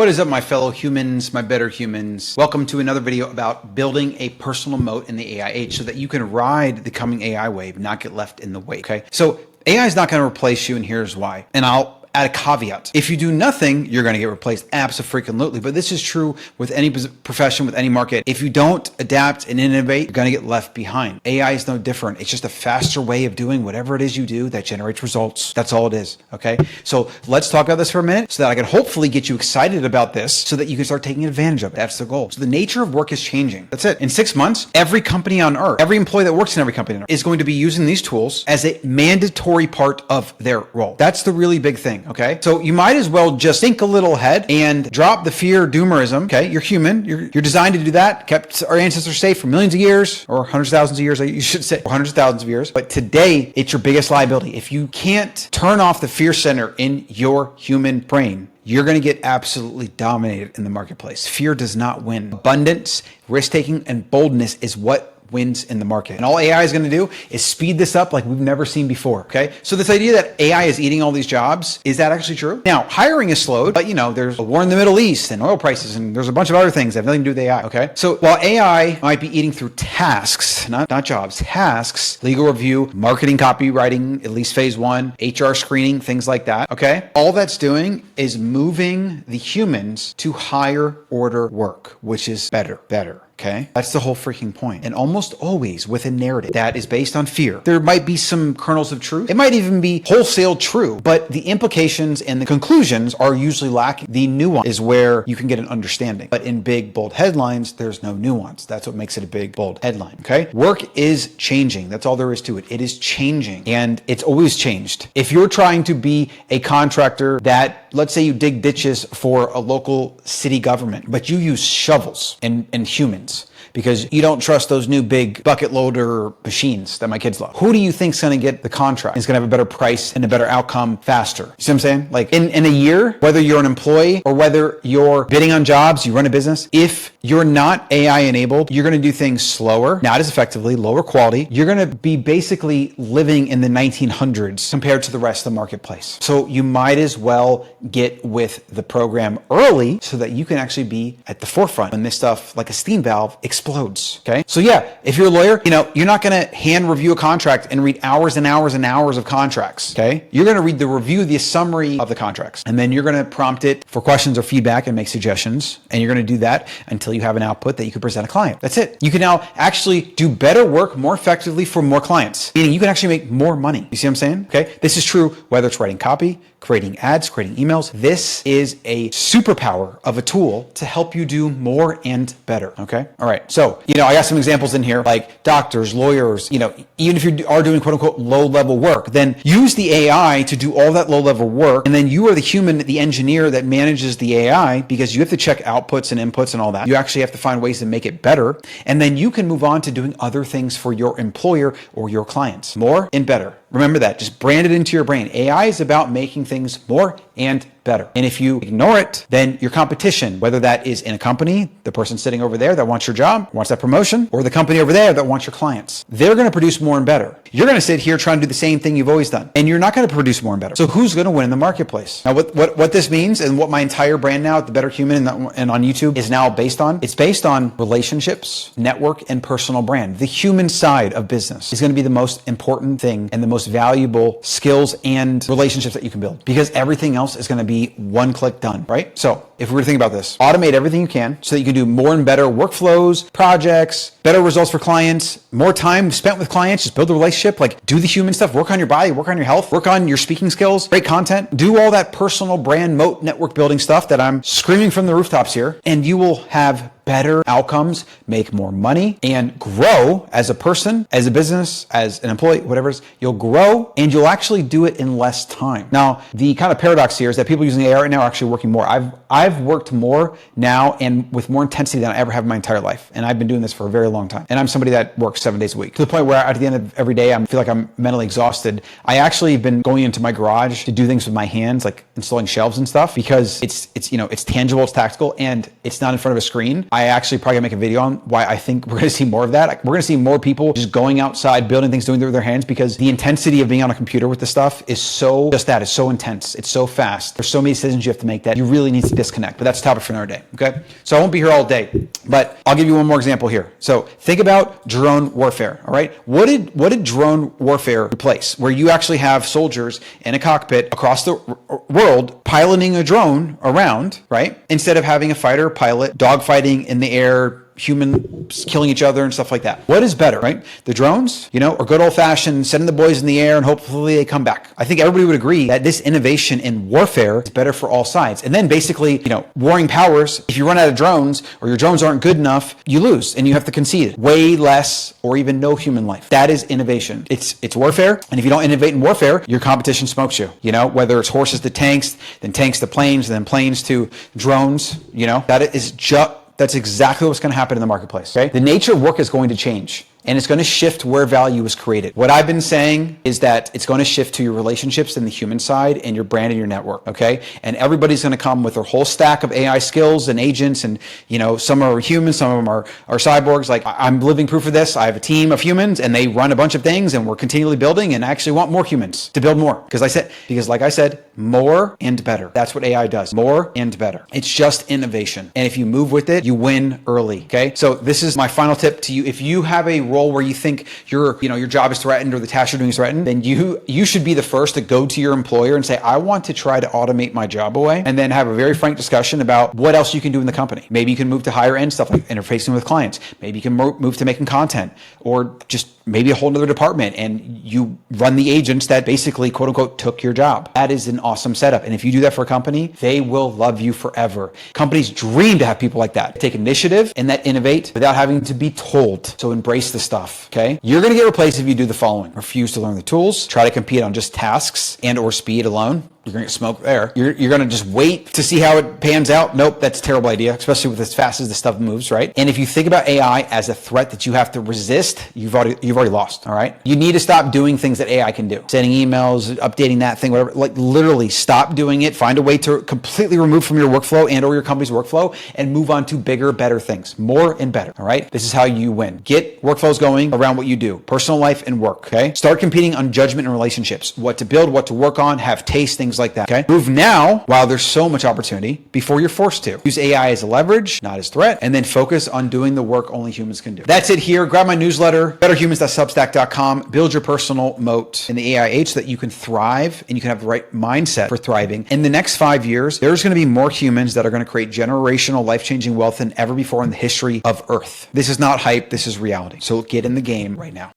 What is up, my fellow humans, my better humans? Welcome to another video about building a personal moat in the AI age so that you can ride the coming AI wave, not get left in the wake, okay? So AI is not going to replace you, and here's why. And I'll add a caveat. If you do nothing, you're going to get replaced. Abso-freaking-lutely. But this is true with any profession, with any market. If you don't adapt and innovate, you're going to get left behind. AI is no different. It's just a faster way of doing whatever it is you do that generates results. That's all it is. Okay. So let's talk about this for a minute so that I can hopefully get you excited about this so that you can start taking advantage of it. That's the goal. So the nature of work is changing. That's it. In 6 months, every company on earth, every employee that works in every company on earth is going to be using these tools as a mandatory part of their role. That's the really big thing. Okay. So you might as well just think a little ahead and drop the fear doomerism. Okay. You're human. You're designed to do that. Kept our ancestors safe for millions of years, or hundreds of thousands of years, you should say, or hundreds of thousands of years. But today it's your biggest liability. If you can't turn off the fear center in your human brain, you're going to get absolutely dominated in the marketplace. Fear does not win. Abundance, risk-taking, and boldness is what wins in the market. And all AI is going to do is speed this up like we've never seen before. Okay. So this idea that AI is eating all these jobs, is that actually true? Now, hiring is slowed, but there's a war in the Middle East and oil prices, and there's a bunch of other things that have nothing to do with AI. Okay. So while AI might be eating through tasks, not jobs, tasks, legal review, marketing, copywriting, at least phase one, HR screening, things like that. Okay. All that's doing is moving the humans to higher order work, which is better. Okay. That's the whole freaking point. And almost always with a narrative that is based on fear, there might be some kernels of truth. It might even be wholesale true, but the implications and the conclusions are usually lacking. The nuance is where you can get an understanding. But in big, bold headlines, there's no nuance. That's what makes it a big, bold headline. Okay. Work is changing. That's all there is to it. It is changing, and it's always changed. If you're trying to be a contractor that, let's say you dig ditches for a local city government, but you use shovels and humans, because you don't trust those new big bucket loader machines that my kids love. Who do you think is going to get the contract? It's going to have a better price and a better outcome faster. You see what I'm saying? Like in a year, whether you're an employee or whether you're bidding on jobs, you run a business, if you're not AI enabled, you're going to do things slower, not as effectively, lower quality. You're going to be basically living in the 1900s compared to the rest of the marketplace. So you might as well get with the program early so that you can actually be at the forefront when this stuff, like a steam valve, explodes. Okay. So yeah, if you're a lawyer, you're not going to hand review a contract and read hours and hours and hours of contracts. Okay. You're going to read the review, the summary of the contracts, and then you're going to prompt it for questions or feedback and make suggestions. And you're going to do that until you have an output that you can present a client. That's it. You can now actually do better work more effectively for more clients, meaning you can actually make more money. You see what I'm saying? Okay. This is true whether it's writing copy, creating ads, creating emails. This is a superpower of a tool to help you do more and better. Okay. All right. So, I got some examples in here, like doctors, lawyers, even if you are doing quote unquote low level work, then use the AI to do all that low level work. And then you are the human, the engineer that manages the AI, because you have to check outputs and inputs and all that. You actually have to find ways to make it better. And then you can move on to doing other things for your employer or your clients. More and better. Remember that. Just brand it into your brain. AI is about making things more and better. And if you ignore it, then your competition, whether that is in a company, the person sitting over there that wants your job, wants that promotion, or the company over there that wants your clients, they're going to produce more and better. You're going to sit here trying to do the same thing you've always done, and you're not going to produce more and better. So who's going to win in the marketplace? Now, what this means, and what my entire brand now, The Better Human and on YouTube, is now based on, it's based on relationships, network, and personal brand. The human side of business is going to be the most important thing and the most valuable skills and relationships that you can build, because everything else is going to be one click done, right? So if we were to think about this, automate everything you can so that you can do more and better workflows, projects, better results for clients, more time spent with clients, just build a relationship, like do the human stuff, work on your body, work on your health, work on your speaking skills, great content, do all that personal brand moat network building stuff that I'm screaming from the rooftops here, and you will have better outcomes, make more money, and grow as a person, as a business, as an employee, whatever it is. You'll grow, and you'll actually do it in less time. Now, the kind of paradox here is that people using AI right now are actually working more. I've worked more now and with more intensity than I ever have in my entire life. And I've been doing this for a very long time. And I'm somebody that works 7 days a week, to the point where at the end of every day, I feel like I'm mentally exhausted. I actually have been going into my garage to do things with my hands, like installing shelves and stuff, because it's tangible, it's tactical, and it's not in front of a screen. I actually probably gonna make a video on why I think we're gonna see more of that. We're gonna see more people just going outside, building things, doing it with their hands, because the intensity of being on a computer with this stuff is so intense. It's so fast. There's so many decisions you have to make that you really need to disconnect disconnect, but that's a topic for another day. Okay. So I won't be here all day, but I'll give you one more example here. So think about drone warfare. All right. What did drone warfare replace? Where you actually have soldiers in a cockpit across the world piloting a drone around, right? Instead of having a fighter pilot dogfighting in the air, humans killing each other and stuff like that. What is better, right? The drones, or good old fashioned sending the boys in the air and hopefully they come back. I think everybody would agree that this innovation in warfare is better for all sides. And then basically, warring powers, if you run out of drones or your drones aren't good enough, you lose and you have to concede way less or even no human life. That is innovation. It's warfare. And if you don't innovate in warfare, your competition smokes you, whether it's horses to tanks, then tanks to planes, then planes to drones, that's exactly what's going to happen in the marketplace. Okay. The nature of work is going to change. And it's going to shift where value is created. What I've been saying is that it's going to shift to your relationships and the human side and your brand and your network, okay? And everybody's going to come with their whole stack of AI skills and agents, and some are humans, some of them are cyborgs. Like, I'm living proof of this. I have a team of humans and they run a bunch of things and we're continually building, and I actually want more humans to build more. Because like I said, more and better. That's what AI does. More and better. It's just innovation. And if you move with it, you win early, okay? So this is my final tip to you. If you have a role where you think your job is threatened or the task you're doing is threatened, then you should be the first to go to your employer and say, I want to try to automate my job away, and then have a very frank discussion about what else you can do in the company. Maybe you can move to higher end stuff like interfacing with clients. Maybe you can move to making content, or just maybe a whole nother department, and you run the agents that basically quote unquote took your job. That is an awesome setup. And if you do that for a company, they will love you forever. Companies dream to have people like that. Take initiative and that innovate without having to be told. So embrace the stuff, okay? You're going to get replaced if you do the following: refuse to learn the tools, try to compete on just tasks and or speed alone. You're going to get smoked there. You're going to just wait to see how it pans out. Nope, that's a terrible idea, especially with as fast as the stuff moves, right? And if you think about AI as a threat that you have to resist, you've already lost, all right? You need to stop doing things that AI can do. Sending emails, updating that thing, whatever. Like, literally stop doing it. Find a way to completely remove from your workflow and or your company's workflow and move on to bigger, better things. More and better, all right? This is how you win. Get workflows going around what you do, personal life and work, okay? Start competing on judgment and relationships, what to build, what to work on, have taste, things like that, okay? Move now while there's so much opportunity before you're forced to. Use AI as a leverage, not as threat, and then focus on doing the work only humans can do. That's it here. Grab my newsletter, betterhumans.substack.com. Build your personal moat in the AI age so that you can thrive and you can have the right mindset for thriving. In the next 5 years, there's going to be more humans that are going to create generational, life-changing wealth than ever before in the history of Earth. This is not hype. This is reality. So get in the game right now.